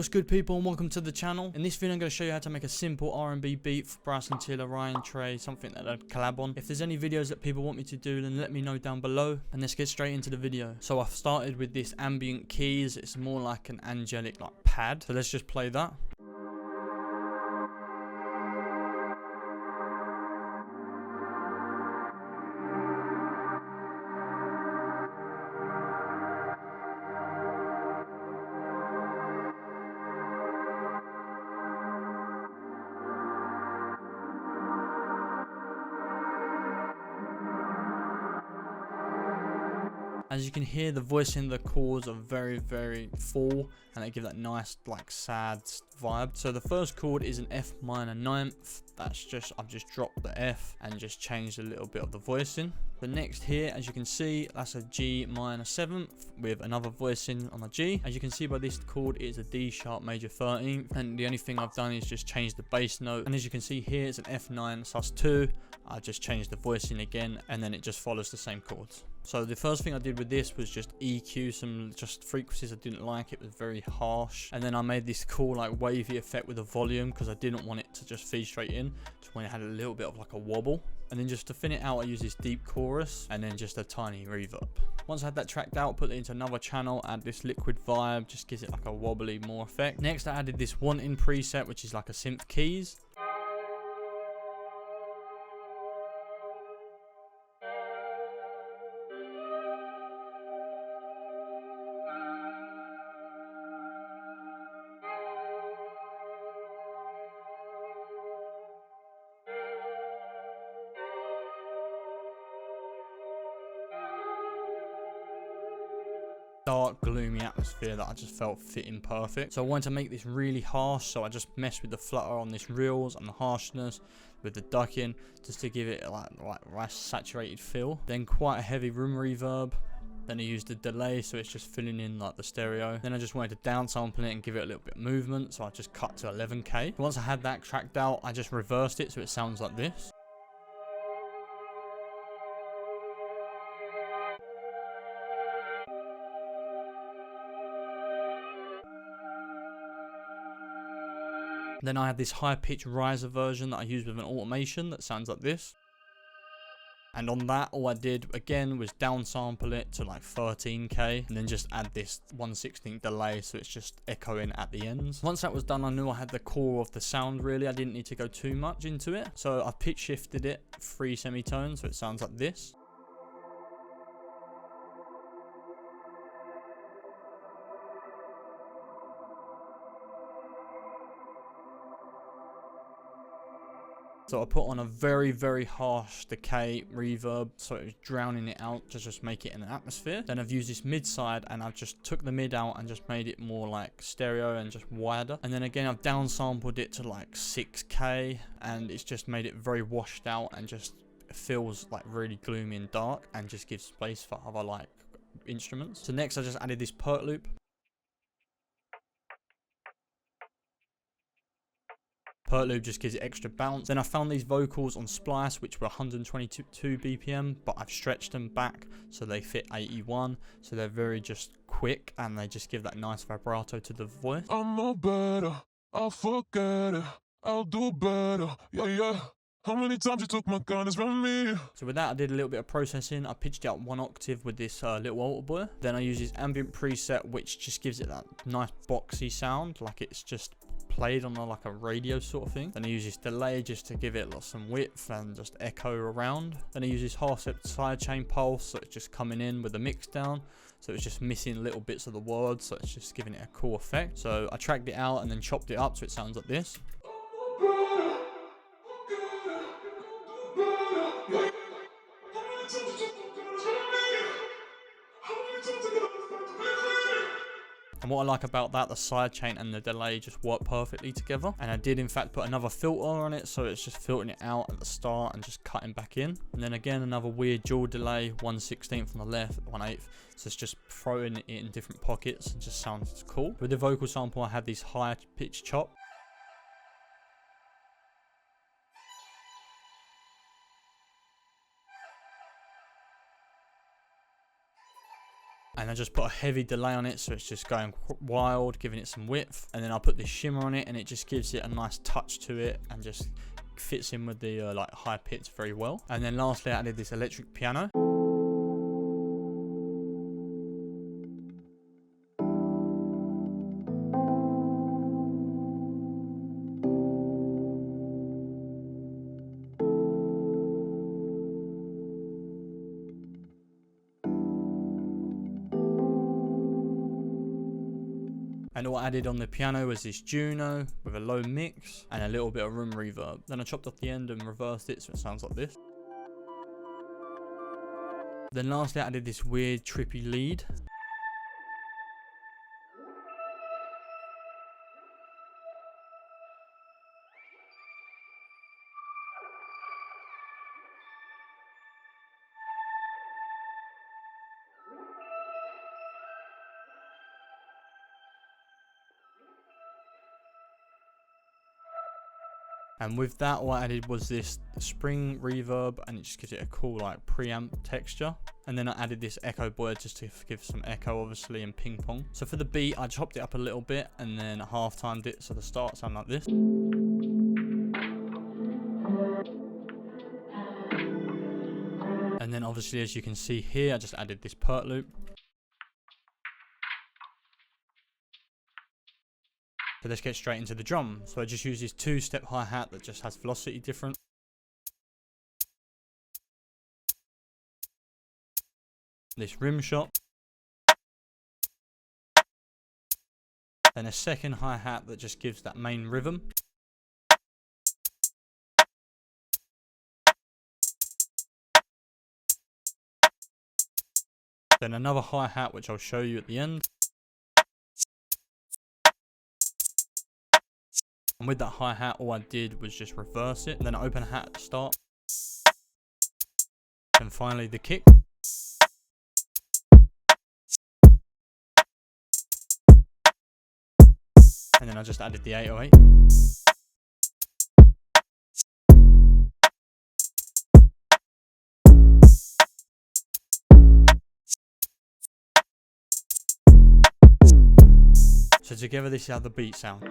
What's good, people, and welcome to the channel. In this video I'm going to show you how to make a simple R&B beat for Bryson, Trey, something that I'd collab on. If there's any videos that people want me to do, then let me know down below, and let's get straight into the video. So I've started with this ambient keys. It's more like an angelic pad, so let's just play that. As you can hear, the voice in the chords are very full, and they give that nice sad vibe. So the first chord is an F minor ninth. That's just, I've just dropped the F and just changed a little bit of the voicing. The next here, as you can see, that's a G minor 7th with another voicing on the G. As you can see by this chord, it's a D sharp major 13th, and the only thing I've done is just change the bass note. And as you can see here, it's an F9 sus2. I just changed the voicing again, and then it just follows the same chords. So the first thing I did with this was just EQ some just frequencies I didn't like. It was very harsh, and then I made this cool wavy effect with the volume because I didn't want it to just feed straight in to when it had a little bit of a wobble. And then just to thin it out, I use this deep chorus and then just a tiny reverb. Once I had that tracked out, put it into another channel, add this liquid vibe, just gives it a wobbly more effect. Next I added this wanting preset, which is like a Synth Keys. Dark, gloomy atmosphere that I just felt fitting perfect. So I wanted to make this really harsh, so I just messed with the flutter on this reels and the harshness with the ducking just to give it a saturated feel. Then quite a heavy room reverb. Then I used the delay, so it's just filling in the stereo. Then I just wanted to downsample it and give it a little bit of movement, so I just cut to 11K. Once I had that tracked out, I just reversed it so it sounds like this. Then I had this high pitch riser version that I used with an automation that sounds like this. And on that, all I did again was downsample it to 13K and then just add this 1/16 delay, so it's just echoing at the ends. Once that was done, I knew I had the core of the sound really. I didn't need to go too much into it. So I pitch shifted it 3 semitones, so it sounds like this. So I put on a very harsh decay reverb, so it was drowning it out to just make it in an atmosphere. Then I've used this mid side and I've just took the mid out and just made it more like stereo and just wider. And then again, I've downsampled it to 6K, and it's just made it very washed out and just feels really gloomy and dark, and just gives space for other instruments. So next I just added this Perc Loop. Perc Loop just gives it extra bounce. Then I found these vocals on Splice, which were 122 BPM, but I've stretched them back so they fit 81. So they're very just quick, and they just give that nice vibrato to the voice. I'm no better, I'll forget it, I'll do better, yeah. How many times you took my kindness from me? So with that, I did a little bit of processing. I pitched it up 1 octave with this little alter boy. Then I use this ambient preset, which just gives it that nice boxy sound, like it's just played on a radio sort of thing. Then I use this delay just to give it some width and just echo around. Then I use this half step sidechain pulse, so it's just coming in with the mix down, so it's just missing little bits of the words, so it's just giving it a cool effect. So I tracked it out and then chopped it up so it sounds like this. And what I like about that, the sidechain and the delay just work perfectly together. And I did in fact put another filter on it, so it's just filtering it out at the start and just cutting back in. And then again, another weird dual delay, 1/16 on the left, 1/8. So it's just throwing it in different pockets and just sounds cool. With the vocal sample, I had this high pitch chop. and I just put a heavy delay on it, so it's just going wild, giving it some width. And then I put this shimmer on it, and it just gives it a nice touch to it and just fits in with the like high pitch very well. And then lastly, I added this electric piano. And all I added on the piano was this Juno with a low mix and a little bit of room reverb. Then I chopped off the end and reversed it so it sounds like this. Then lastly, I added this weird trippy lead. And with that, all I added was this spring reverb, and it just gives it a cool like preamp texture. And then I added this echo board just to give some echo, obviously, and ping pong. So for the beat, I chopped it up a little bit and then half timed it so the start sound like this. And then obviously, as you can see here, I just added this Perc Loop. So let's get straight into the drum. So I just use this 2-step hi-hat that just has velocity difference. This rim shot. Then a second hi-hat that just gives that main rhythm. Then another hi-hat which I'll show you at the end. And with that hi-hat, all I did was just reverse it. And then I open a hat at the start. And finally the kick. And then I just added the 808. So together this is how the beat sounds.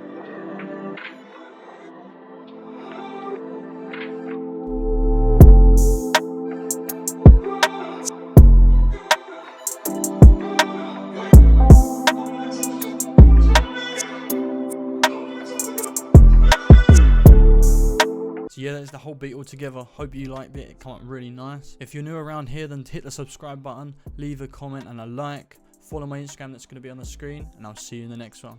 So yeah, that's the whole beat all together. Hope you liked it. It came out really nice. If you're new around here, then hit the subscribe button, leave a comment and a like. Follow my Instagram that's going to be on the screen, and I'll see you in the next one.